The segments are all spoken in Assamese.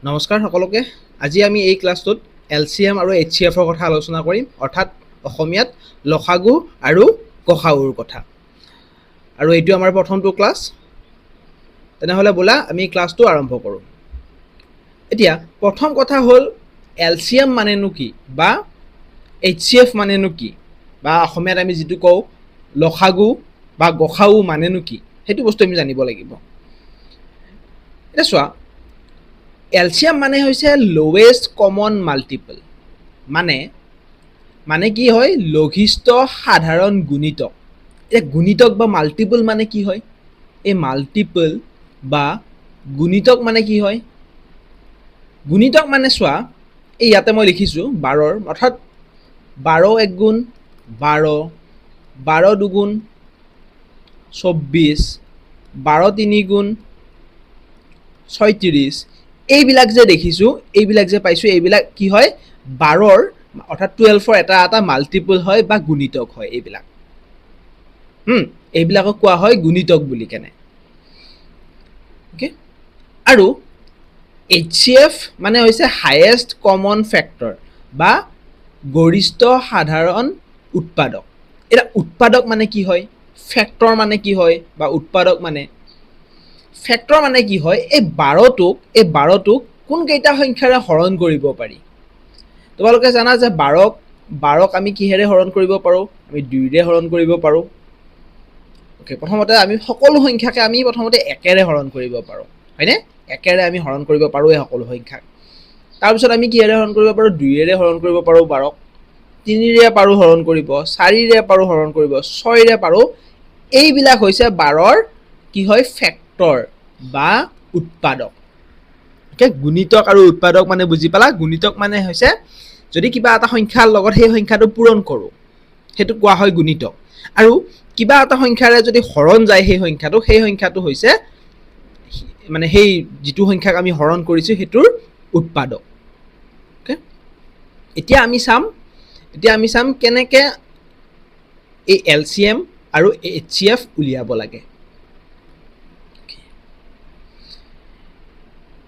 নমস্কাৰ সকলোকে। আজি আমি এই ক্লাছটোত LCM আৰু HCFৰ কথা আলোচনা কৰিম, অৰ্থাৎ অসমীয়াত লসাগু আৰু গসাগুৰ কথা। আৰু এইটো আমাৰ প্ৰথমটো ক্লাছ। তেনেহ'লে ব'লা আমি ক্লাছটো আৰম্ভ কৰোঁ। এতিয়া প্ৰথম কথা হ'ল LCM মানেনো কি বা HCF মানেনো কি, বা অসমীয়াত আমি যিটো কওঁ লসাগু বা গসাগু মানেনো কি, সেইটো বস্তু আমি জানিব লাগিব। এতিয়া চোৱা, LCM মানে হৈছে লৱেষ্ট কমন মাল্টিপল, মানে কি হয় লঘিষ্ঠ সাধাৰণ গুণিতক। এতিয়া গুণিতক বা মাল্টিপল মানে কি হয়? এই মাল্টিপল বা গুণিতক মানে কি হয়? গুণিতক মানে চোৱা, এই ইয়াতে মই লিখিছোঁ 12, অৰ্থাৎ 12 এক গুণ 12, 12 দুগুণ 24, 12 তিনি গুণ 36, এইবিলাক যে দেখিছোঁ, এইবিলাক যে পাইছোঁ, এইবিলাক কি হয় 12ৰ অৰ্থাৎ 12ৰ এটা মাল্টিপল হয় বা গুণিতক হয়। এইবিলাকক কোৱা হয় গুণিতক বুলি কেনে। আৰু HCF মানে হৈছে হায়েষ্ট কমন ফেক্টৰ বা গৰিষ্ঠ সাধাৰণ উৎপাদক। এতিয়া উৎপাদক মানে কি হয়, ফেক্টৰ মানে কি হয়, বা উৎপাদক মানে ফেক্টৰ মানে কি হয়, এই 12টোক কোনকেইটা সংখ্যাৰে হৰণ কৰিব পাৰি। তোমালোকে জানা যে 12ক আমি কিহেৰে হৰণ কৰিব পাৰোঁ? আমি 2ৰে হৰণ কৰিব পাৰোঁ। প্ৰথমতে আমি সকলো সংখ্যাকে আমি প্ৰথমতে 1ৰে হৰণ কৰিব পাৰোঁ, হয়নে? 1ৰে আমি হৰণ কৰিব পাৰোঁ এই সকলো সংখ্যাক। তাৰপিছত আমি কিহেৰে হৰণ কৰিব পাৰোঁ? 2ৰে হৰণ কৰিব পাৰোঁ 12ক, 3ৰে পাৰোঁ হৰণ কৰিব, 4ৰে পাৰোঁ হৰণ কৰিব, 6ৰে পাৰোঁ। এইবিলাক হৈছে 12ৰ কি হয় ফেক্টৰ বা উৎপাদক। গুণিতক আৰু উৎপাদক মানে বুজি পালা? গুণিতক মানে হৈছে যদি কিবা এটা সংখ্যাৰ লগত সেই সংখ্যাটো পূৰণ কৰোঁ, সেইটো কোৱা হয় গুণিতক। আৰু কিবা এটা সংখ্যাৰে যদি হৰণ যায় সেই সংখ্যাটো হৈছে মানে সেই যিটো সংখ্যাক আমি হৰণ কৰিছোঁ সেইটোৰ উৎপাদক। এতিয়া আমি চাম কেনেকৈ এই LCM আৰু HCF উলিয়াব লাগে।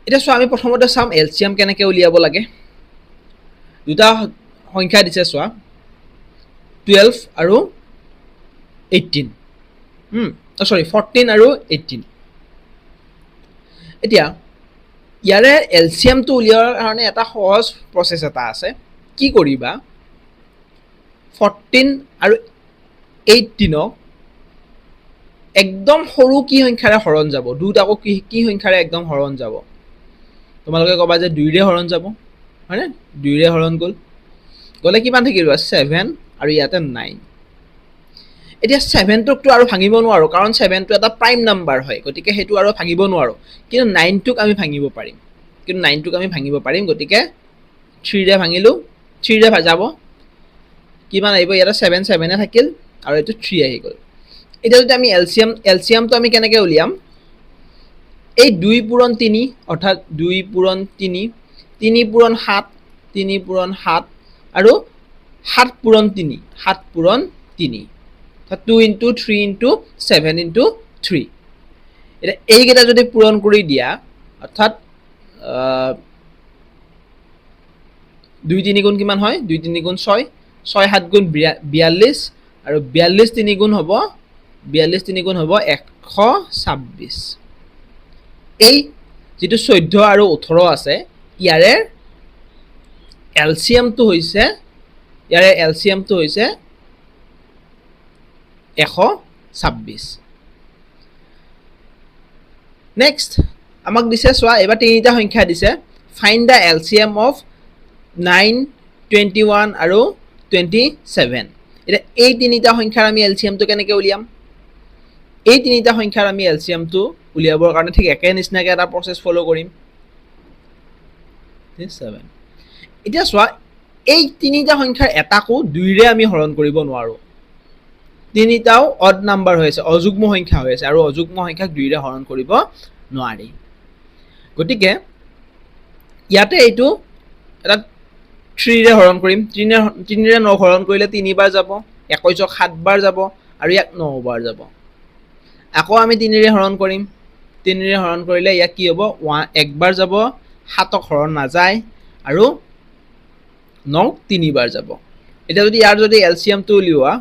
এতিয়া চোৱা, আমি প্ৰথমতে চাম LCM কেনেকৈ উলিয়াব লাগে। দুটা সংখ্যা দিছে চোৱা, 12 আৰু 18, 14 আৰু 18। এতিয়া ইয়াৰে LCMটো উলিওৱাৰ কাৰণে এটা সহজ প্ৰচেছ এটা আছে। কি কৰিবা, 14 আৰু 18ক একদম সৰু কি সংখ্যাৰে হৰণ যাব, দুটাকো কি সংখ্যাৰে একদম হৰণ যাব? তোমালোকে ক'বা যে 2ৰে হৰণ যাব, হয়নে? 2ৰে হৰণ গ'লে কিমান থাকিব? 7 আৰু ইয়াতে 9। এতিয়া 7টোকতো আৰু ভাঙিব নোৱাৰোঁ, কাৰণ 7টো এটা প্ৰাইম নাম্বাৰ হয়, গতিকে সেইটো আৰু ভাঙিব নোৱাৰোঁ। কিন্তু 9টোক আমি ভাঙিব পাৰিম। গতিকে 3ৰে ভাঙিলোঁ, 3ৰে যাব, কিমান আহিব? ইয়াতে 7 7এ থাকিল আৰু এইটো 3 আহি গ'ল। এতিয়া যদি আমি LCMটো আমি কেনেকৈ উলিয়াম? এই 2 পূৰণ 3, অৰ্থাৎ 2 পূৰণ 3, 3 পূৰণ 7, 3 পূৰণ 7 আৰু 7 পূৰণ 3, 7 পূৰণ 3, 2 into 3 into 7 into 3। এতিয়া এইকেইটা যদি পূৰণ কৰি দিয়া, অৰ্থাৎ 2 3 গুণ কিমান হয়? 2 3 গুণ 6, 6 7 গুণ 42, আৰু 42 3 গুণ হ'ব 126। এই যিটো 14 আৰু 18 আছে, ইয়াৰে LCMটো হৈছে 126। নেক্সট আমাক দিছে চোৱা, এইবাৰ তিনিটা সংখ্যা দিছে, ফাইণ্ড দ্য LCM অফ 9, 21 আৰু 27। এতিয়া এই তিনিটা সংখ্যাৰ আমি LCMটো কেনেকৈ উলিয়াম? এই তিনিটা সংখ্যাৰ আমি LCMটো উলিয়াবৰ কাৰণে ঠিক একে নিচিনাকৈ এটা প্ৰচেছ ফ'ল' কৰিম। এতিয়া চোৱা, এই তিনিটা সংখ্যাৰ এটাকো 2ৰে আমি হৰণ কৰিব নোৱাৰোঁ। তিনিটাও অড নাম্বাৰ হৈ আছে, অযুগ্ম সংখ্যা হৈ আছে, আৰু অযুগ্ম সংখ্যাক 2ৰে হৰণ কৰিব নোৱাৰি। গতিকে ইয়াতে এইটো এটা 3ৰে হৰণ কৰিম। 3ৰে 9 হৰণ কৰিলে 3 বাৰ যাব, 21ক 7 বাৰ যাব, আৰু ইয়াক 9 বাৰ যাব। আকৌ আমি 3ৰে হৰণ কৰিম, 3ৰে হৰণ কৰিলে ইয়াক কি হ'ব? 1 বাৰ যাব, 7ক হৰণ নাযায় আৰু 9 তিনিবাৰ যাব এটা যদি ইয়াৰ যদি এলসিএমটো উলিওৱা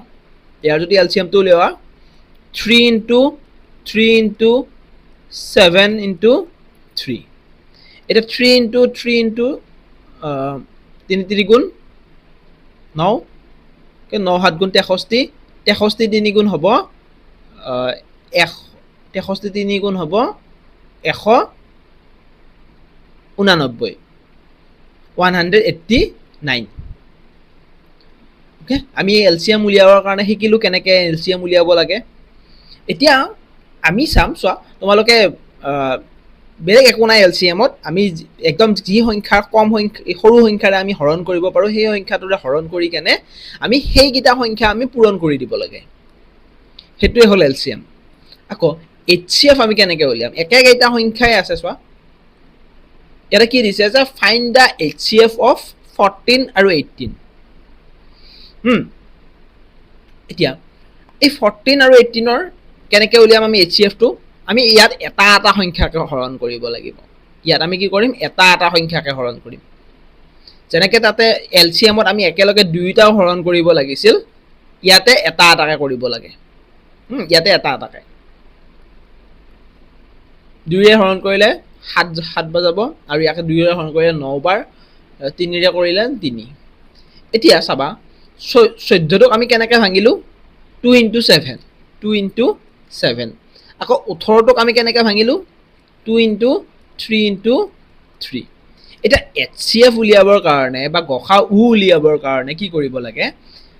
3 into 3 into 7 into 3 এটা 3 into 3 into 3 3 গুণ 9 কে 9 7 গুণ 63 63 3 গুণ হ'ব 63 3 গুণ হ'ব 189 189 ওকে আমি এলসিএম উলিয়াবৰ কাৰণে শিকিলো কেনেকৈ এলসিএম উলিয়াব লাগে এতিয়া আমি চাম চোৱা তোমালোকে বেলেগ একো নাই এলসিএমত আমি একদম যি সংখ্যাৰ কম সংখ্যা সৰু সংখ্যাৰে আমি হৰণ কৰিব পাৰো সেই সংখ্যাটোৰে হৰণ কৰি কেনে আমি সেইকেইটা সংখ্যা আমি পূৰণ কৰি দিব লাগে হেতুৱে হল এলসিএম আকৌ এইচচিএফ আমি কেনেকৈ উলিয়াম একেটা সংখ্যাই আছে চোৱা এটা কি দিছে যে ফাইন্ড দা এইচচিএফ অফ 14 আৰু 18 এতিয়া এই 14 আৰু 18 ৰ কেনেকৈ উলিয়াম আমি এইচচিএফটো আমি ইয়াত এটা এটা সংখ্যাকে হৰণ কৰিব লাগিব ইয়াত আমি কি কৰিম এটা এটা সংখ্যাকে হৰণ কৰিম যেনেকৈ তাতে এলসিএমত আমি একেলগে দুইটাও হৰণ কৰিব লাগিছিল ইয়াতে এটা এটাকে কৰিব লাগে ইয়াতে এটা এটাকে দুইৰে হৰণ কৰিলে 7 বাৰ যাব আৰু ইয়াকে দুইৰে হৰণ কৰিলে 9 বাৰ 3ৰে কৰিলে 3 এতিয়া চাবা 14টোক আমি কেনেকৈ ভাঙিলো 2 into 7 2 into 7 আকৌ 18টোক আমি কেনেকৈ ভাঙিলো 2 into 3 into 3 এটা এইচচিএফ উলিয়াবৰ কাৰণে বা গসাউ উলিয়াবৰ কাৰণে কি কৰিব লাগে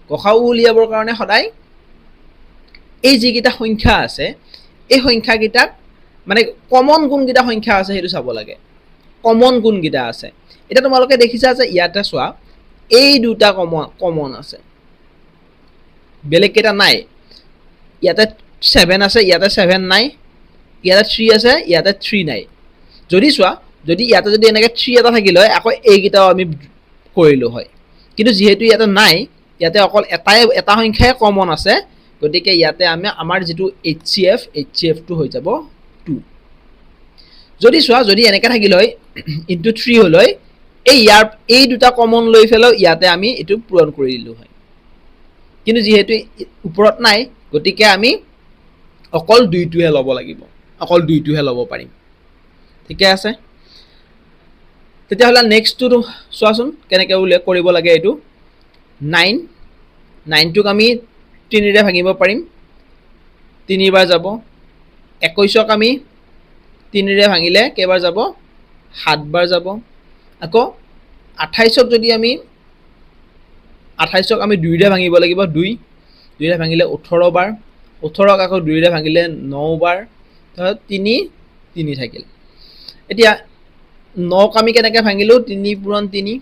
গসাউ উলিয়াবৰ কাৰণে সদায় এই যিকেইটা সংখ্যা আছে এই সংখ্যাকেইটাক মানে কমন কোনকেইটা সংখ্যা আছে সেইটো চাব লাগে কমন কোনকেইটা আছে এটা তোমালোকে দেখিছা যে ইয়াতে চোৱা এই দুটা কমন আছে বেলেগ কেইটা নাই ইয়াতে 7 আছে ইয়াতে 7 নাই ইয়াতে 3 আছে ইয়াতে 3 নাই যদি চোৱা যদি ইয়াতে যদি এনেকৈ 3 এটা থাকিল হয় আকৌ এইকেইটাও আমি কৰিলো হয় কিন্তু যেহেতু ইয়াতে নাই ইয়াতে অকল এটা সংখ্যাই কমন আছে গতিকে ইয়াতে আমি আমাৰ যেটো এইচচিএফ টো হৈ যাব 2 যদি চোৱা যদি এনেকৈ থাকিল হয় ইনটু 3 হল হয় এই দুটা কমন লৈ ফেলো ইয়াতে আমি এটো পূৰণ কৰি দিলো হয় কিন্তু যেহেতু ওপৰত নাই গতিকে আমি অকল দুইটোহে ল'ব লাগিব অকল দুইটোহে ল'ব পাৰিম ঠিক আছে তেতিয়াহ'লে নেক্সটটো চোৱাচোন কেনেকৈ উল্লেখ কৰিব লাগে এইটো 9 টোক আমি 3ৰে ভাঙিব পাৰিম 3 বাৰ যাব 21ক আমি 3ৰে ভাঙিলে কেইবাৰ যাব 7 বাৰ যাব আকৌ 28ক যদি আমি 28ক আমি 2ৰে ভাঙিব লাগিব 2ৰে ভাঙিলে 18 বাৰ 18ক আকৌ 2ৰে ভাঙিলে 9 বাৰ তাৰপিছত 3 থাকিল এতিয়া 9ক আমি কেনেকৈ ভাঙিলো 3 পূৰণ 3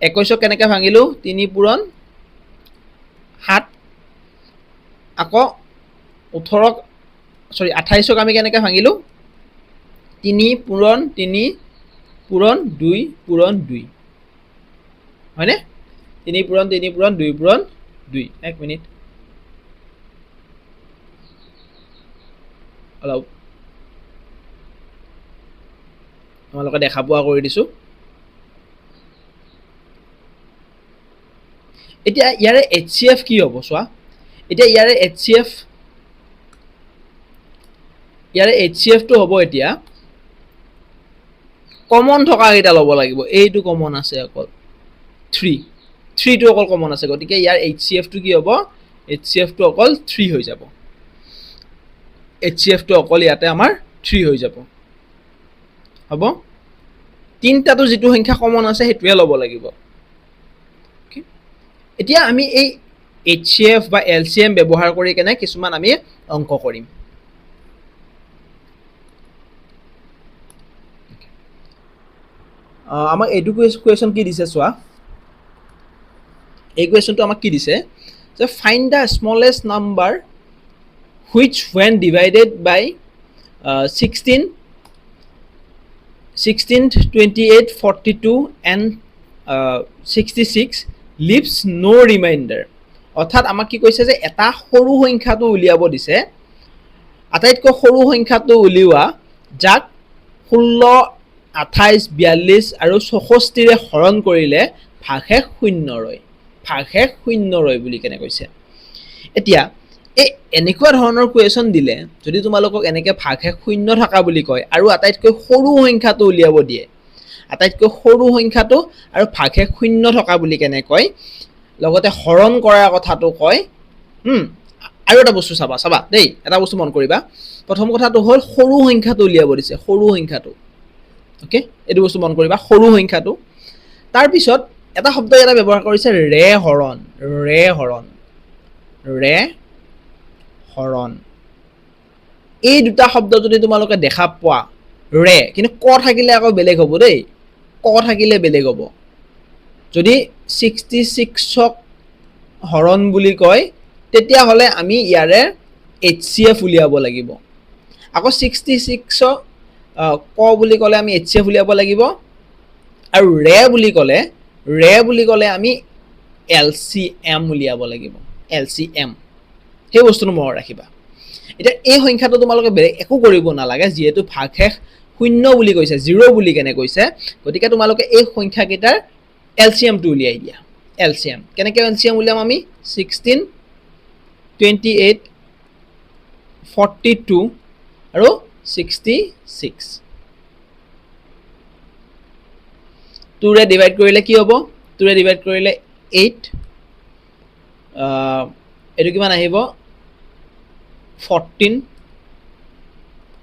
21ক কেনেকৈ ভাঙিলো 3 পূৰণ 7 আকৌ 28ক আমি কেনেকৈ ভাঙিলো 3 পূৰণ 3 পূৰণ 2 পূৰণ 2 হয়নে 3 পূৰণ 3 পূৰণ 2 পূৰণ 2 এক মিনিট অলপ তোমালোকে দেখা পোৱা কৰি দিছো এতিয়া ইয়াৰে এইচচিএফ কি হ'ব চোৱা এতিয়া ইয়াৰে এইচচিএফ টো হ'ব এতিয়া কমন থকা কেইটা ল'ব লাগিব এইটো কমন আছে অকল 3 টো অকল কমন আছে গতিকে ইয়াৰ এইচচিএফ টো কি হ'ব এইচচিএফ টো অকল 3 হৈ যাব এইচচিএফ টো অকল ইয়াতে আমাৰ 3 হৈ যাব হ'ব তিনটাটো যেটো সংখ্যা কমন আছে হেতুৱে ল'ব লাগিব এতিয়া আমি এই এইচচিএফ বা এলসিএম ব্যৱহাৰ কৰি কেনে কিছুমান আমি অংক কৰিম আমাক এইটো কোৱেশ্চন কি দিছে চোৱা এই কোৱেশ্চনটো আমাক কি দিছে যে find da smallest number which when divided by 16 28 42 and 66 leaves no remainder অৰ্থাৎ আমাক কি কৈছে যে এটা সৰু সংখ্যাটো উলিয়াব দিছে আটাইতকৈ সৰু সংখ্যাটো উলিওৱা যাক 16 28, 42 আৰু 64ৰে হৰণ কৰিলে ভাগশেষ 0 ৰয়। ভাগশেষ 0 ৰয় বুলি কেনে কৈছে। এতিয়া এই এনেকুৱা ধৰণৰ কুৱেশ্যন দিলে যদি তোমালোকক এনেকৈ ভাগশেষ 0 থকা বুলি কয় আৰু আটাইতকৈ সৰু সংখ্যাটো উলিয়াব দিয়ে, আটাইতকৈ সৰু সংখ্যাটো আৰু ভাগশেষ 0 থকা বুলি কেনে কয়, লগতে হৰণ কৰাৰ কথাটো কয়। আৰু এটা বস্তু চাবা দেই, এটা বস্তু মন কৰিবা। প্ৰথম কথাটো হ'ল সৰু সংখ্যাটো উলিয়াব দিছে, সৰু সংখ্যাটো। অ'কে, এইটো বস্তু মন কৰিবা, সৰু সংখ্যাটো। তাৰপিছত এটা শব্দ এটা ব্যৱহাৰ কৰিছে ৰে হৰণ, ৰে হৰণ, ৰে হৰণ। এই দুটা শব্দ যদি তোমালোকে দেখা পোৱা, ৰে, কিন্তু ক থাকিলে আকৌ বেলেগ হ'ব দেই, ক থাকিলে বেলেগ হ'ব। যদি 66ক হৰণ বুলি কয় তেতিয়াহ'লে আমি ইয়াৰে HCF উলিয়াব লাগিব। আকৌ 66ক ক বুলি ক'লে আমি HCF উলিয়াব লাগিব। আৰু ৰে বুলি ক'লে আমি LCM উলিয়াব লাগিব, LCM। সেই বস্তুটো মনত ৰাখিবা। এতিয়া এই সংখ্যাটো তোমালোকে বেলেগ একো কৰিব নালাগে, যিহেতু ভাগশেষ 0 বুলি কৈছে, 0 বুলি কেনে কৈছে, গতিকে তোমালোকে এই সংখ্যাকেইটাৰ LCMটো উলিয়াই দিয়া। LCM কেনেকৈ LCM উলিয়াম আমি? 16, 28, 42 আৰু 66। 2ৰে ডিভাইড কৰিলে কি হ'ব? 2ৰে ডিভাইড কৰিলে 8, এইটো কিমান আহিব? 14,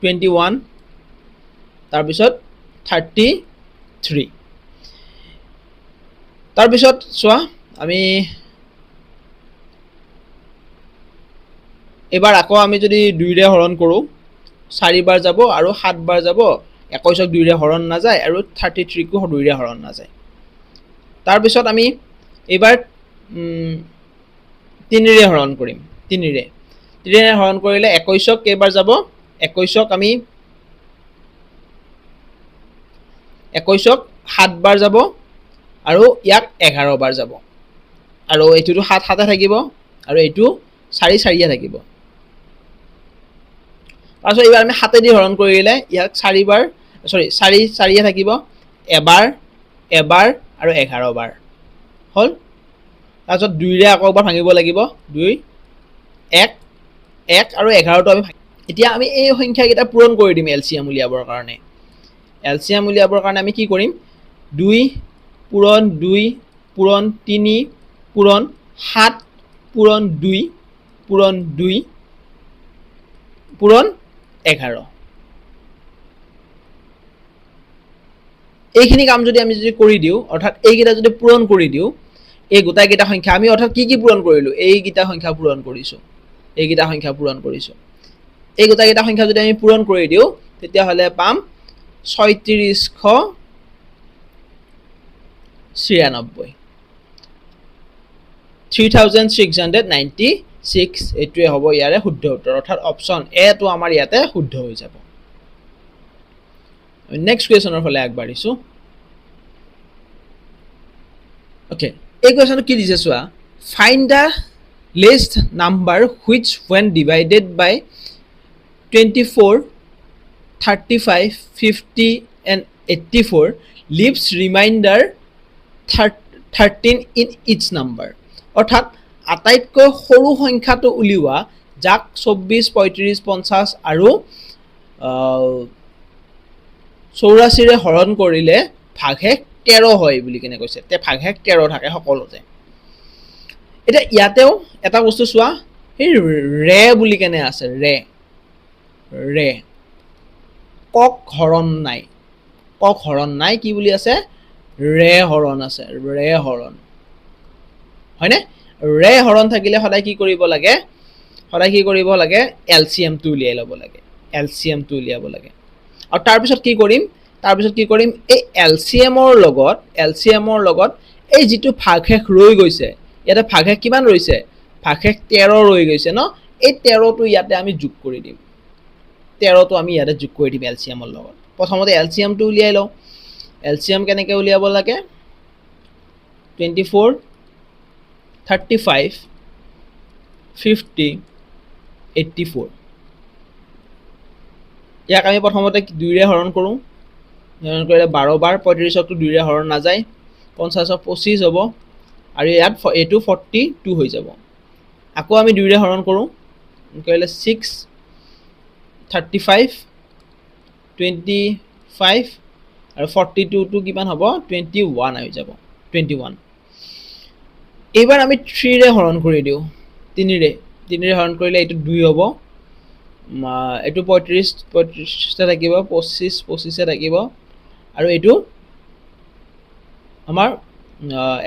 21, তাৰপিছত 33। তাৰপিছত চোৱা, আমি এবাৰ আকৌ আমি যদি 2ৰে হৰণ কৰোঁ, 4 বাৰ যাব আৰু 7 বাৰ যাব, 21ক 2ৰে হৰণ নাযায় আৰু 33কো 2ৰে হৰণ নাযায়। তাৰপিছত আমি এইবাৰ 3ৰে হৰণ কৰিম, 3ৰে হৰণ কৰিলে 21ক কেইবাৰ যাব? 21ক আমি 21ক 7 বাৰ যাব আৰু ইয়াক 11 বাৰ যাব, আৰু এইটোতো 7 7 থাকিব আৰু এইটো 4 4 থাকিব। তাৰপিছত এইবাৰ আমি 7 হৰণ কৰিলে ইয়াক 4 বাৰ, 4 4 থাকিব, এবাৰ আৰু 11 বাৰ হ'ল। তাৰপিছত 2ৰে আকৌ এবাৰ ভাঙিব লাগিব, 2, 1 আৰু 11টো আমি এতিয়া আমি এই সংখ্যাকেইটা পূৰণ কৰি দিম LCM উলিয়াবৰ কাৰণে। LCM উলিয়াবৰ কাৰণে আমি কি কৰিম? 2 পূৰণ 2 পূৰণ 3 পূৰণ 7 পূৰণ 2 পূৰণ 2 পূৰণ 11। এইখিনি কাম যদি আমি কৰি দিওঁ, অৰ্থাৎ এইকেইটা যদি পূৰণ কৰি দিওঁ, এই গোটাইকেইটা সংখ্যা আমি অৰ্থাৎ কি পূৰণ কৰিলোঁ? এইকেইটা সংখ্যা পূৰণ কৰিছোঁ, এইকেইটা সংখ্যা পূৰণ কৰিছোঁ। এই গোটাইকেইটা সংখ্যা যদি আমি পূৰণ কৰি দিওঁ তেতিয়াহ'লে পাম 3696, 3696। এইটোৱে হ'ব ইয়াৰে শুদ্ধ উত্তৰ, অৰ্থাৎ অপশ্যন এটো আমাৰ ইয়াতে শুদ্ধ হৈ যাব। নেক্সট কুৱেশ্যনৰ ফালে আগবাঢ়িছোঁ। অ'কে, এই কুৱেশ্যনটো কি দিছে চোৱা। Find the least number which when divided by 24, 35, 50 and 84 leaves remainder 13 in each number। অৰ্থাৎ আটাইতকৈ সৰু সংখ্যাটো উলিওৱা যাক 24, 35, 50 আৰু 84ৰে হৰণ কৰিলে ভাগশেষ 13 হয় বুলি কেনে কৈছে। ভাগশেষ 13 থাকে সকলোতে। এতিয়া ইয়াতেও এটা বস্তু চোৱা, এই ৰে বুলি কেনে আছে, ৰে কক হৰণ নাই, কক হৰণ নাই, কি বুলি আছে? ৰে হৰণ আছে, ৰে হৰণ, হয়নে? ৰে হৰণ থাকিলে সদায় কি কৰিব লাগে? সদায় কি কৰিব লাগে? LCMটো উলিয়াই ল'ব লাগে, LCMটো উলিয়াব লাগে। আৰু তাৰপিছত কি কৰিম? এই LCMৰ লগত এই যিটো ভাগশেষ ৰৈ গৈছে, ইয়াতে ভাগশেষ কিমান ৰৈছে? ভাগশেষ 13 ৰৈ গৈছে ন? এই 13টো ইয়াতে আমি যোগ কৰি দিম, 13টো আমি ইয়াতে যোগ কৰি দিম LCMৰ লগত। প্ৰথমতে LCMটো উলিয়াই লওঁ। LCM কেনেকৈ উলিয়াব লাগে? 24, 35, 50, 84। ইয়াক আমি প্ৰথমতে 2ৰে হৰণ কৰোঁ, হৰণ কৰিলে 12 বাৰ 35ক 2ৰে হৰণ নাযায় 50ক 25 হ'ব আৰু ইয়াত এইটো 42 হৈ যাব আকৌ আমি 2ৰে হৰণ কৰোঁ কৰিলে 6 35 25 আৰু 42 টো কিমান হ'ব 21 হৈ যাব 21 এইবাৰ আমি 3ৰে হৰণ কৰি দিওঁ 3ৰে হৰণ কৰিলে এইটো 2 হ'ব এইটো 35 থাকিব 25 থাকিব আৰু এইটো আমাৰ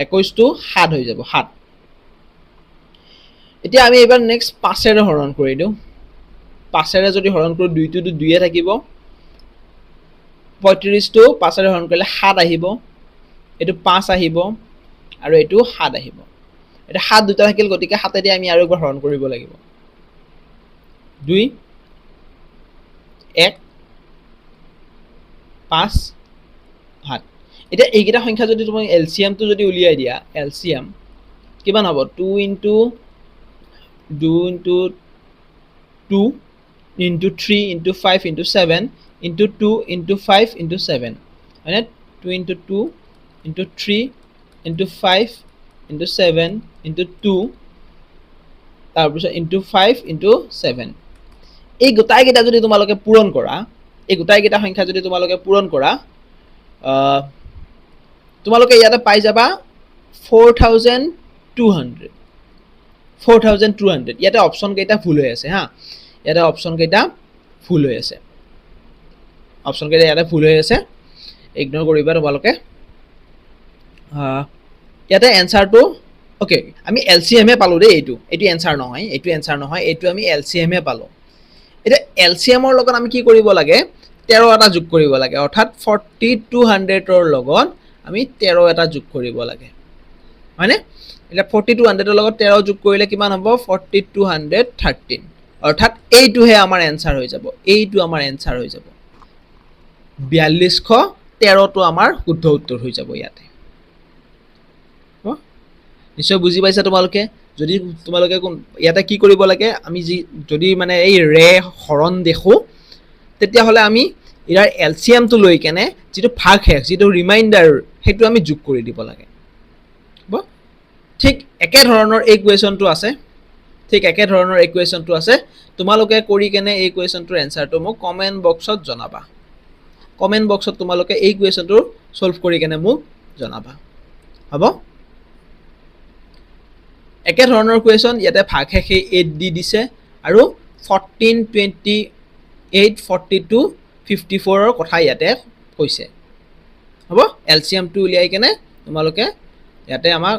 21 টো 7 হৈ যাব 7 এতিয়া আমি এবাৰ নেক্সট 5ৰে হৰণ কৰি দিওঁ 5ৰে যদি হৰণ কৰো 2 টো 2 থাকিব 35 টো 5ৰে হৰণ কৰিলে 7 আহিব এইটো 5 আহিব আৰু এইটো 7 আহিব এটা 7 দুটা থাকিল গতিকে 7 দি আমি আৰু একবাৰ হৰণ কৰিব লাগিব 2 1 5 7 এটা এইকেইটা সংখ্যা যদি তুমি এলসিএম টো যদি উলিয়াই দিয়া এলসিএম কিমান হ'ব 2 into 2 into 3 into 5 into 7 into 2 into 5 into 7 মানে 2 into 2 into 3 into 5 into 7 into 2 তাৰপিছত into 5 into 7 এই গোটাই কেইটা যদি তোমালোকে পূৰণ কৰা এই গোটাই কেইটা সংখ্যা যদি তোমালোকে পূৰণ কৰা তোমালোকে ইয়াতে পাই যাবা 4200 ইয়াতে অপচন কেইটা ভুল হৈ আছে হা ইয়াতে অপচন কেইটা ভুল হৈ আছে ইগনোৰ কৰিবা তোমালোকে ইয়াতে এনসাৰটো ওকে আমি এলসিএম এ পালো দেই এইটো এনসাৰ নহয় এইটো আমি এলসিএম এ পালো এটা এলসিএম ৰ লগত আমি কি কৰিব লাগে 13 এটা যোগ কৰিব লাগে অৰ্থাৎ 4200 ৰ লগত আমি 13 এটা যোগ কৰিব লাগে মানে এটা 4200 ৰ লগত 13 যোগ কৰিলে কিমান হ'ব 4213 অৰ্থাৎ এইটোহে আমাৰ এনসাৰ হৈ যাব 4213 টো আমাৰ শুদ্ধ উত্তৰ হৈ যাব ইয়াতে নিশ্চয় বুজি পাইছা তোমালোকে যদি তোমালোকে ইয়াতে কি কৰিব লাগে আমি যদি মানে এই ৰে হৰণ দেখো তেতিয়া হলে আমি ইয়াৰ এলসিএম টো লৈ কেনে যেটো ভাগশেষ যেটো ৰিমাইন্ডাৰ হেতু আমি যোগ কৰি দিব লাগে ঠিক একে ধৰণৰ এই ইকুৱেচনটো আছে তোমালোকে কৰি কেনে এই ইকুৱেচনটোৰ এনসাৰটো মোক কমেন্ট বক্সত জনাবা কমেন্ট বক্সত তোমালোকে এই ইকুৱেচনটো সলভ কৰি কেনে মোক জনাবা হ'ব একে ধৰণৰ ইকুৱেচন ইয়াতে ভাগশেষে 8 দি দিছে আৰু 14 28 42 54 ৰ কথা ইয়াতে কৈছে হ'ব এলসিএম টো উলিয়াই কেনে তোমালোকে ইয়াতে আমাক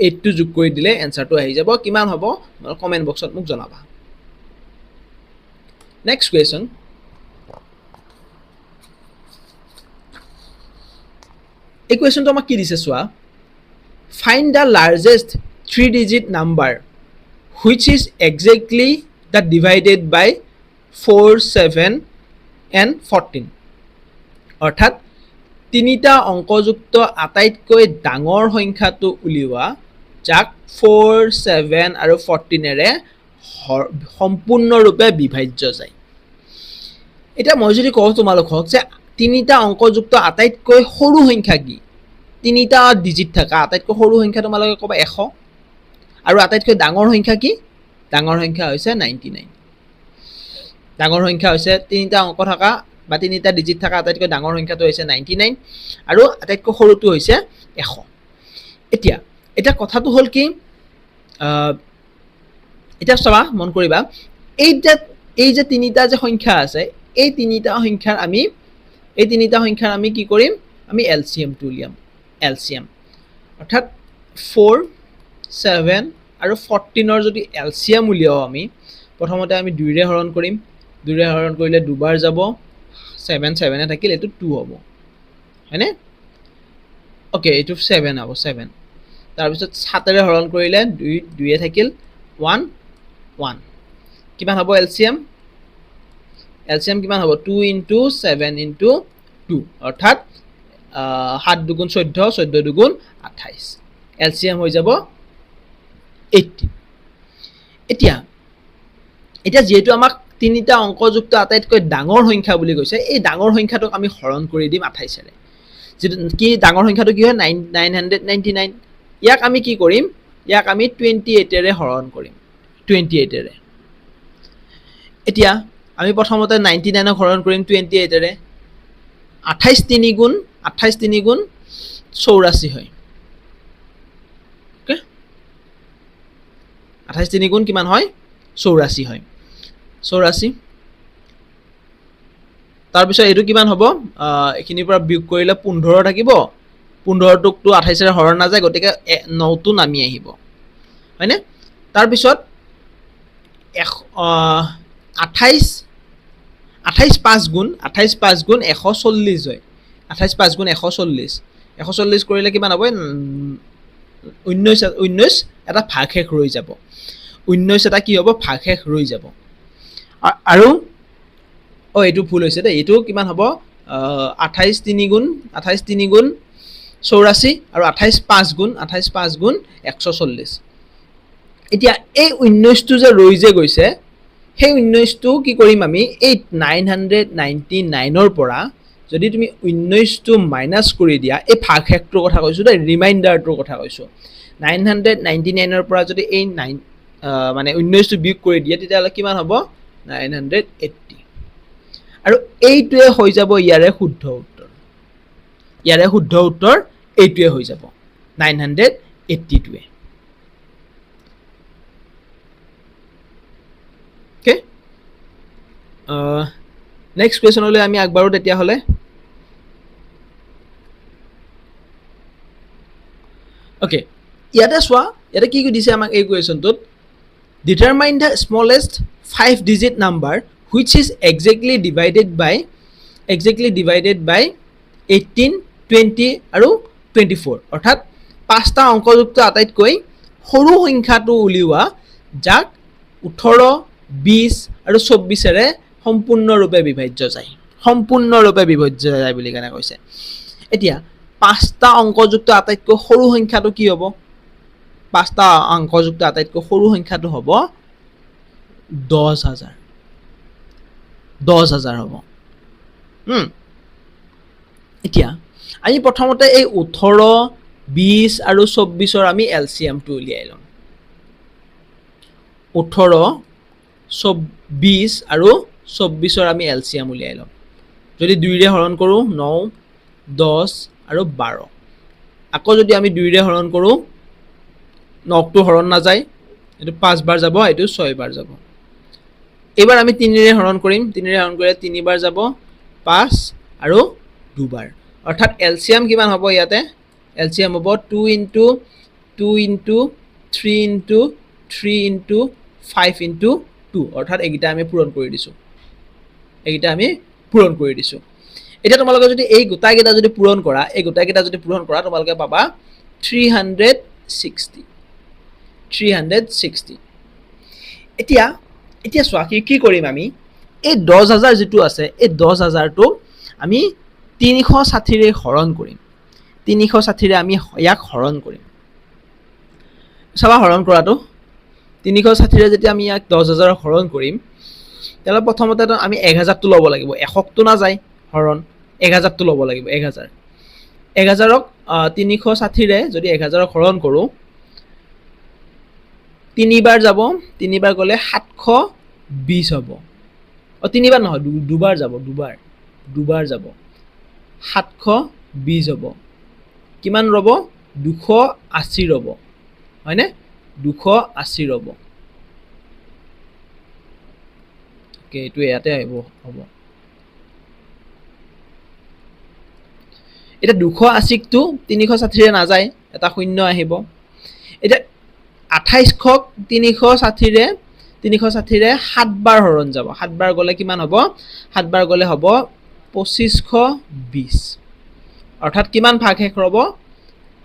8 টো যোগ কৰি দিলে এনসাৰটো আহি যাব কিমান হ'ব কমেন্ট বক্সত মোক জনাবা নেক্সট কোৱেচন এই কোৱেচনটো আমাক কি দিছে চোৱা find the largest 3-digit number which is exactly that divided by 4 7 and 14 অৰ্থাৎ তিনিটা অংকযুক্ত আটাইতকৈ ডাঙৰ সংখ্যাটো উলিওৱা যাক 4 7 আৰু 14 এৰে সম্পূৰ্ণৰূপে বিভাজ্য যায় এটা মই যদি কওঁ তোমালোকক যে তিনিটা অংকযুক্ত আটাইতকৈ সৰু সংখ্যা কি তিনিটা ডিজিট থকা আটাইতকৈ সৰু সংখ্যা তোমালোকে ক'বা 100 আৰু আটাইতকৈ ডাঙৰ সংখ্যা কি ডাঙৰ সংখ্যা হৈছে 99 ডাঙৰ সংখ্যা হৈছে তিনিটা অংক থকা বা তিনিটা ডিজিট থকা আটাইতকৈ ডাঙৰ সংখ্যাটো হৈছে 99 আৰু আটাইতকৈ সৰুটো হৈছে 100 এতিয়া কথাটো হ'ল কি এটা চাবা মন কৰিবা এই যে তিনিটা যে সংখ্যা আছে এই তিনিটা সংখ্যাৰ আমি কি কৰিম আমি এলসিএম টো উলিয়াম এলসিএম অৰ্থাৎ 4 7 আৰু 14 ৰ যদি এলসিএম উলিয়াও আমি প্ৰথমতে আমি 2 ৰে হৰণ কৰিম 2 ৰে হৰণ কৰিলে দুবাৰ যাব 7 7 এ থাকিল এটো 2 হ'ব হয়নে ওকে এটো 7 হ'ব 7 তাৰ পিছত 7 ৰে হৰণ কৰিলে 2 এ থাকিল 1 1 কিমান হ'ব এলসিএম কিমান হ'ব 2 into 7 into 2 অৰ্থাৎ 7 দুগুণ 14 14 দুগুণ 28 এলসিএম হৈ যাব 18 এতিয়া যেহেতু আমাক তিনিটা অংকযুক্ত আটাইতকৈ ডাঙৰ সংখ্যা বুলি কৈছে এই ডাঙৰ সংখ্যাটোক আমি হৰণ কৰি দিম 28 ৰে যেটো কি ডাঙৰ সংখ্যাটো কি হয় 999 ইয়াক আমি কি কৰিম ইয়াক আমি 28 ৰে হৰণ কৰিম 28 ৰে এতিয়া আমি প্ৰথমতে 99 ক হৰণ কৰিম 28 ৰে 28 3 গুণ 84 হয় ওকে 28 3 গুণ কিমান হয় 84 হয় 84 তাৰ পিছত এটো কিমান হ'ব এখিনিৰ পৰা বিয়োগ কৰিলে 15 থাকিব 15 টুক তো 28 ৰে হৰণ না যায় গটিকে 9 টু নামি আহিব হয়নে তাৰ পিছত 28 5 গুণ 140 হয় 28 5 গুণ 140 140 কৰিলে কিমান হ'ব 19 এটা ভাগশেষ ৰৈ যাব 19 এটা কি হ'ব ভাগশেষ ৰৈ যাব আৰু এটো ভুল হৈছে দে এটো কিমান হ'ব 28 3 গুণ 84 আৰু 28 5 গুণ 140 এতিয়া এই 19 টো যে ৰৈ যে গৈছে সেই 19 টো কি কৰিম আমি এই 999 ৰ পৰা যদি তুমি 19 টো মাইনাস কৰি দিয়া এই ভাগশেষটোৰ কথা কৈছো দে ৰিমাইন্ডাৰটোৰ কথা কৈছো 999 ৰ পৰা যদি এই 9 মানে 19 টো বিয়োগ কৰি দিয়া তেতিয়া কিমান হ'ব 980 আৰু এইটোৱে হৈ যাব ইয়াৰে শুদ্ধ উত্তৰ এইটোৱে হৈ যাব 982 ওকে নেক্সট কোৱেশ্চনলৈ আমি আগবাৰো তেতিয়া হলে ওকে ইয়াতে চোৱা ইয়াতে কি দিছে আমাক এই কোৱেশ্চনটোত determine the smallest 5 digit number which is exactly divided by 18 20 আৰু 24 অৰ্থাৎ পাঁচটা অংকযুক্ত আটাইতকৈ সৰু সংখ্যাটো উলিওৱা যাক 18 20 আৰু 24 ৰে সম্পূৰ্ণৰূপে বিভাজ্য যায় বুলি কেনে কৈছে এতিয়া পাঁচটা অংকযুক্ত আটাইতকৈ সৰু সংখ্যাটো কি হ'ব পাঁচটা অংকযুক্ত আটাইতকৈ সৰু সংখ্যাটো হ'ব 10000 হ'ব এতিয়া আমি প্ৰথমতে এই 18 20 আৰু 24 ৰ আমি এলসিএম টো উলিয়াই লম 18 20 আৰু 24 ৰ আমি এলসিএম উলিয়াই লম যদি 2 ৰে হৰণ কৰো 9 10 আৰু 12 আকৌ যদি আমি 2 ৰে হৰণ কৰো 9 টো হৰণ না যায় এটো 5 বাৰ যাব এটো 6 বাৰ যাব এবাৰ আমি 3 ৰে হৰণ কৰিম 3 ৰে হৰণ কৰিলে 3 বাৰ যাব 5 আৰু 2 বাৰ অৰ্থাৎ এলসিএম কিমান হ'ব ইয়াতে এলসিএম হ'ব 2 into 3 into 3 into 5 into 2 অৰ্থাৎ এইটা আমি পূৰণ কৰি দিছো এটা তোমালোকে যদি এই গোটাকেইটা যদি পূৰণ কৰা তোমালোকে পাবা 360 এতিয়া চোৱা কি কৰিম আমি এই 10000 যেটো আছে এই 10000 টো আমি 360 ৰে হৰণ কৰিম 360 ৰে আমি ইয়াক হৰণ কৰিম সবা হৰণ কৰাটো 360 ৰে যেতিয়া আমি ইয়াক 10000 হৰণ কৰিম তেলা প্ৰথমতে আমি 1000 টো ল'ব লাগিব 100 টো না যায় হৰণ 1000 টো ল'ব লাগিব 1000ক 360 ৰে যদি 1000ক হৰণ কৰো 3 বাৰ যাব 3 বাৰ গলে 720 হ'ব 3 বাৰ নহয় দুবাৰ যাব 720 হ'ব কিমান ৰব 280 ৰব হয়নে 280 ৰব ওকে এটো ইয়াতে হ'ব এটা 280 টো 360 ৰে না যায় এটা শূন্য আহিব এটা 28ক 360 ৰে 7 বাৰ হৰণ যাব 7 বাৰ গলে কিমান হ'ব 7 বাৰ গলে হ'ব 2520 অৰ্থাৎ কিমান ভাগশেষ ৰব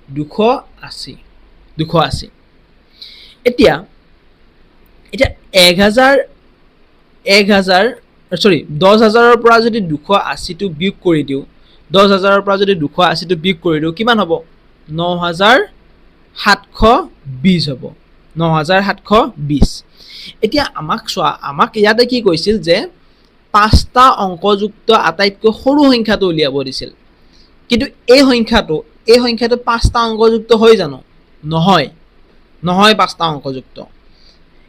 280 এতিয়া 10000 10000 ৰ পৰা যদি 280 টো বিয়োগ কৰি দিও 10000 ৰ পৰা যদি 280 টো বিয়োগ কৰি দিও কিমান হ'ব 9720 হ'ব 9720 এতিয়া আমাক চোৱা, আমাক ইয়াতে কি কৈছিল যে 5টা অংকযুক্ত আটাইতকৈ সৰু সংখ্যাটো উলিয়াব দিছিল। কিন্তু এই সংখ্যাটো 5টা অংকযুক্ত হয় জানো? নহয়, 5টা অংকযুক্ত।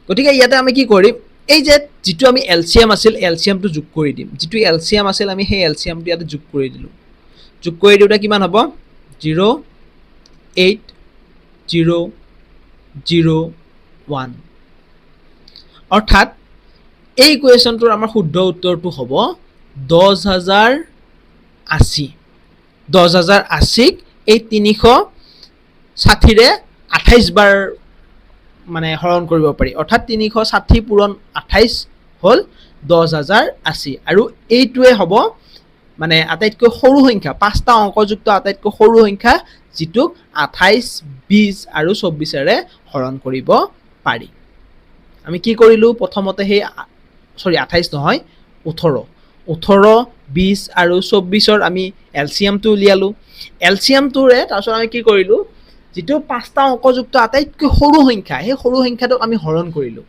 গতিকে ইয়াতে আমি কি কৰিম, এই যে যিটো আমি এলচিএম আছিল, এলচিএমটো যোগ কৰি দিম। যিটো এলচিএম আছিল আমি সেই এলচিএমটো ইয়াতে যোগ কৰি দিলোঁ। যোগ কৰি দিওঁতে কিমান হ'ব? 0 8 0 0 1। অৰ্থাৎ এই ইকুৱেশ্যনটোৰ আমাৰ শুদ্ধ উত্তৰটো হ'ব 10,080। 10,080ক এই 360ৰে 28 বাৰ মানে হৰণ কৰিব পাৰি। অৰ্থাৎ 360 পূৰণ 28 হ'ল 10,080। আৰু এইটোৱে হ'ব মানে আটাইতকৈ সৰু সংখ্যা, 5টা অংকযুক্ত আটাইতকৈ সৰু সংখ্যা, যিটোক 28, 20 আৰু 24ৰে হৰণ কৰিব পাৰি। আমি কি কৰিলোঁ? প্ৰথমতে সেই 28 নহয় 18, 20 আৰু 24ৰ আমি এলচিএমটো উলিয়ালোঁ। এলচিএমটোৰে তাৰপিছত আমি কি কৰিলোঁ? যিটো 5টা অংকযুক্ত আটাইতকৈ সৰু সংখ্যা, সেই সৰু সংখ্যাটোক আমি হৰণ কৰিলোঁ।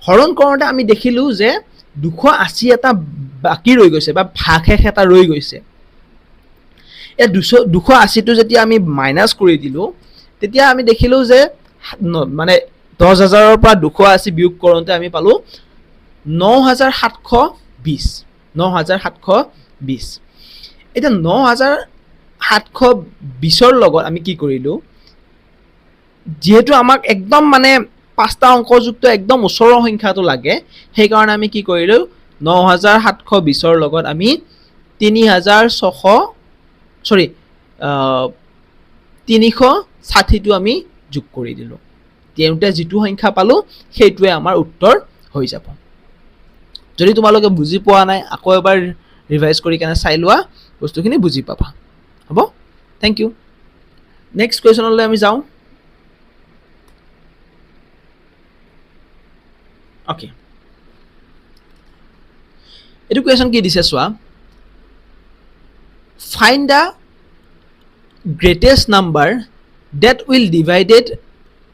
হৰণ কৰোঁতে আমি দেখিলোঁ যে 280 এটা বাকী ৰৈ গৈছে বা ভাগশেষ এটা ৰৈ গৈছে। এই 280টো যেতিয়া আমি মাইনাছ কৰি দিলোঁ, তেতিয়া আমি দেখিলোঁ যে মানে 10,000ৰ পৰা 280 বিয়োগ কৰোঁতে আমি পালোঁ 9,720। 9,720। এতিয়া 9,720ৰ লগত আমি কি কৰিলোঁ? যিহেতু আমাক একদম মানে 5টা অংকযুক্ত একদম ওচৰৰ সংখ্যাটো লাগে, সেইকাৰণে আমি কি কৰিলোঁ? 9,720ৰ লগত আমি 360টো আমি যোগ কৰি দিলোঁ। তেন্তে যিটো সংখ্যা পালোঁ সেইটোৱে আমাৰ উত্তৰ হৈ যাব। যদি তোমালোকে বুজি পোৱা নাই, আকৌ এবাৰ ৰিভাইজ কৰি কেনে চাই লোৱা, বস্তুখিনি বুজি পাবা। হ'ব? Thank U. নেক্সট কুৱেশ্যনলৈ আমি যাওঁ। অ'কে, এইটো কুৱেশ্যন কি দিছে চোৱা। Find the greatest number that will divided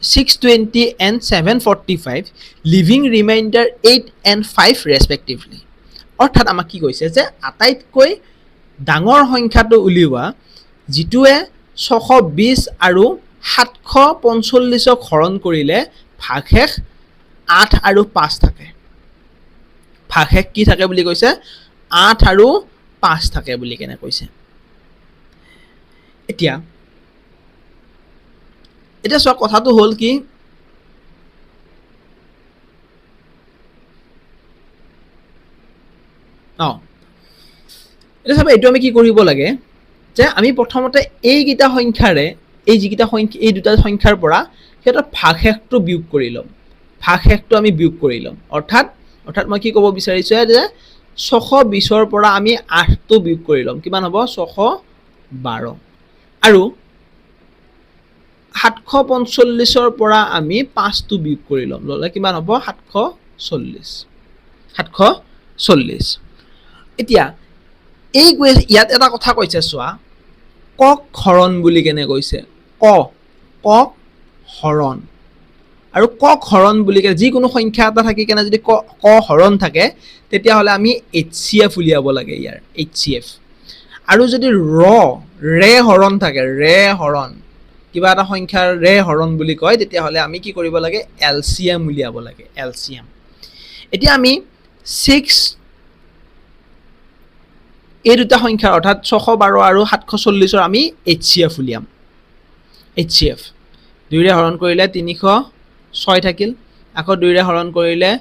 620 and 745 leaving remainder 8 and 5 respectively। অৰ্থাৎ আমাক কি কৈছে যে আটাইতকৈ ডাঙৰ সংখ্যাটো উলিওৱা যিটোৱে 620 আৰু 745ক হৰণ কৰিলে ভাগশেষ 8 আৰু 5 থাকে। ভাগশেষ কি থাকে বুলি কৈছে? 8 আৰু 5 থাকে বুলি কেনে কৈছে। এতিয়া চোৱা, কথাটো হ'ল কি, এতিয়া চাবা, এইটো আমি কি কৰিব লাগে যে আমি প্ৰথমতে এইকেইটা সংখ্যাৰে এই দুটা সংখ্যাৰ পৰা সিহঁতৰ ভাগশেষটো বিয়োগ কৰি ল'ম। ভাগশেষটো আমি বিয়োগ কৰি ল'ম। অৰ্থাৎ মই কি ক'ব বিচাৰিছোঁ যে 620ৰ পৰা আমি 8টো বিয়োগ কৰি ল'ম। কিমান হ'ব? 612। আৰু 745ৰ পৰা আমি 5টো বিয়োগ কৰি ল'ম। ল'লে কিমান হ'ব? 740। এতিয়া ইয়াত এটা কথা কৈছে চোৱা, কক হৰণ বুলি কেনে কৈছে। কক হৰণ। আৰু কক হৰণ বুলি কেনে যিকোনো সংখ্যা এটা থাকি কেনে যদি ক হৰণ থাকে, তেতিয়াহ'লে আমি HCF উলিয়াব লাগে ইয়াৰ, HCF। আৰু যদি ৰে হৰণ থাকে, ৰে হৰণ, কিবা এটা সংখ্যাৰ ৰে হৰণ বুলি কয়, তেতিয়াহ'লে আমি কি কৰিব লাগে? LCM উলিয়াব লাগে, LCM। এতিয়া আমি 6 এই দুটা সংখ্যাৰ অৰ্থাৎ 612 আৰু 740ৰ আমি HCF উলিয়াম। HCF 2ৰে হৰণ কৰিলে 306 থাকিল, আকৌ 2ৰে হৰণ কৰিলে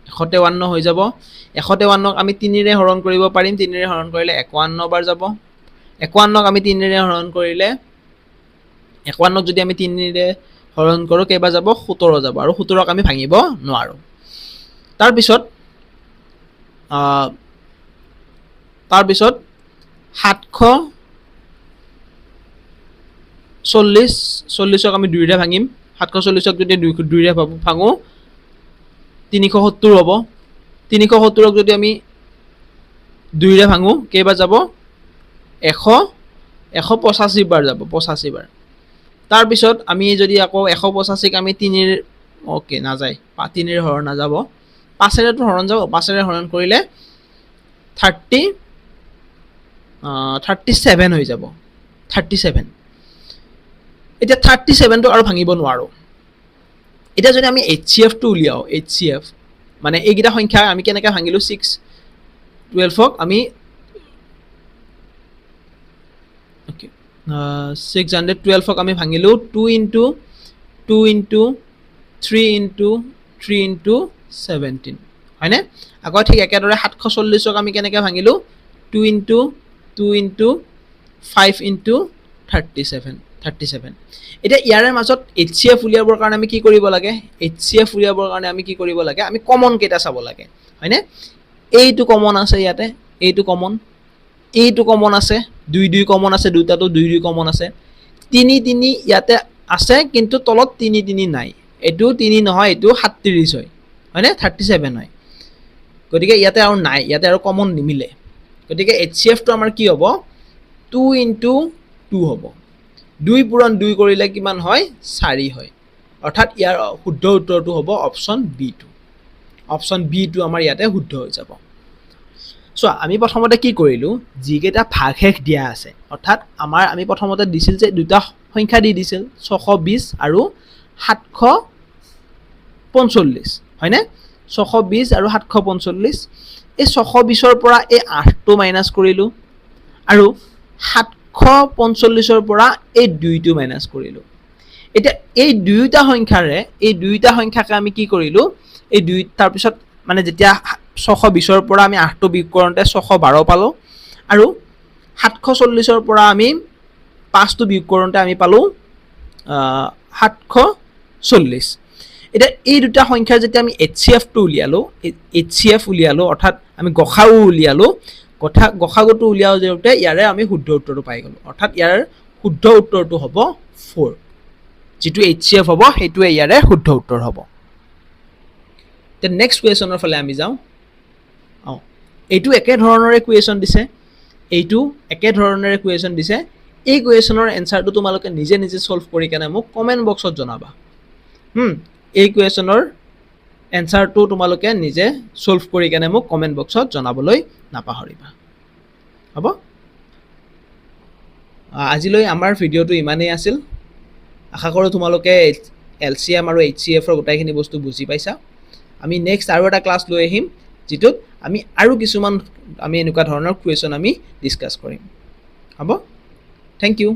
153 হৈ যাব। 153ক আমি 3ৰে হৰণ কৰিব পাৰিম। 3ৰে হৰণ কৰিলে 51 বাৰ যাব। 51ক আমি 3ৰে হৰণ কৰিলে 51ক যদি আমি 3ৰে হৰণ কৰোঁ কেইবাৰ যাব? 17 যাব। আৰু 17ক আমি ভাঙিব নোৱাৰোঁ। তাৰপিছত 740ক আমি 2ৰে ভাঙিম। 740ক যদি 2ৰে ভাঙো 370 হ'ব। 370ক যদি আমি 2ৰে ভাঙো কেইবাৰ যাব? 185 বাৰ যাব, 85 বাৰ। তাৰপিছত আমি যদি আকৌ 185ক আমি 3ৰ ওকে নাযায় 3ৰ হৰণ নাযাব 5ৰেতো হৰণ যাব 5ৰে হৰণ কৰিলে 37 হৈ যাব 37 এতিয়া 37টো আৰু ভাঙিব নোৱাৰো এতিয়া যদি আমি HCF টো উলিয়াও HCF মানে এইকেইটা সংখ্যা আমি কেনেকৈ ভাঙিলো 6 12ক আমি ওকে 612ক আমি ভাঙিলো 2 ইনটু 2 ইনটু 3 ইনটু 3 ইনটু 17 হয়নে আকৌ ঠিক একেদৰে 740ক আমি কেনেকৈ ভাঙিলো 2 ইনটু 2 ইনটু 5 ইনটু 37 এতিয়া ইয়াৰে মাজত HCF উলিয়াবৰ কাৰণে আমি কি কৰিব লাগে HCF উলিয়াবৰ কাৰণে আমি কি কৰিব লাগে আমি কমন কেইটা চাব লাগে হয়নে এইটো কমন আছে ইয়াতে এইটো কমন আছে 2 কমন আছে দুটাটো 2 কমন আছে 3 ইয়াতে আছে কিন্তু তলত 3 নাই এটো 3 নহয় এটো 37 হয় হয়নে 37 হয় গতিকে ইয়াতে আৰু নাই ইয়াতে আৰু কমন নিমিলে গতিকে HCF টো আমাৰ কি হ'ব 2 ইনটু 2 হ'ব 2 পূৰণ 2 কৰিলে কিমান হয় 4 হয় অৰ্থাৎ ইয়াৰ শুদ্ধ উত্তৰটো হ'ব অপচন বি টো আমাৰ ইয়াতে শুদ্ধ হৈ যাব সো আমি প্ৰথমতে কি কৰিলো যিকেইটা ভাগশেষ দিয়া আছে অৰ্থাৎ আমি প্ৰথমতে দিছিল যে দুটা সংখ্যা দি দিছিল 620 আৰু 745 হয়নে 620 আৰু 745 এই 620ৰ পৰা এই 8টো মাইনাস কৰিলো আৰু 745ৰ পৰা এই 2টো মাইনাস কৰিলো এতিয়া এই দুইটা সংখ্যাকে আমি কি কৰিলো এই দুই তাৰ পিছত মানে যেতিয়া 620ৰ পৰা আমি 8টো বিয়োগ কৰোঁতে 612 পালো আৰু 740ৰ পৰা আমি 5টো বিয়োগ কৰোঁতে আমি পালো 740 এটা এই দুটা সংখ্যাৰ যেতিয়া আমি HCF টো উলিয়ালো অৰ্থাৎ আমি গসাউ উলিয়ালো গসাগুটো উলিয়াও যেতে ইয়াৰে আমি শুদ্ধ উত্তৰটো পাই গলো অৰ্থাৎ ইয়াৰ শুদ্ধ উত্তৰটো হ'ব 4 যেটো HCF হ'ব হেতুৱে ইয়াৰে শুদ্ধ উত্তৰ হ'ব তে নেক্সট কোৱেশ্যনৰ ফালে আমি যাও এইটো একে ধৰণৰে কোৱেশ্যন দিছে এই কোৱেশ্যনৰ এনসাৰটো তোমালোকে নিজে সলভ কৰি কেনে মোক কমেন্ট বক্সত জনাবা এই কোৱেশ্যনৰ এনসাৰটো তোমালোকে নিজে সলভ কৰি কেনে মোক কমেন্ট বক্সত জনাবলৈ নাপাহৰিবা হ'ব আজিলৈ আমাৰ ভিডিওটো ইমানেই আছিল আশা কৰো তোমালোকে LCM আৰু HCF ৰ গোটাইখিনি বস্তু বুজি পাইছা আমি নেক্সট আৰু এটা ক্লাস লৈ আহিম যেটোত আমি আৰু কিছুমান আমি এনেকুৱা ধৰণৰ কোৱেশ্যন আমি ডিসকাস কৰিম হ'ব থ্যাংক ইউ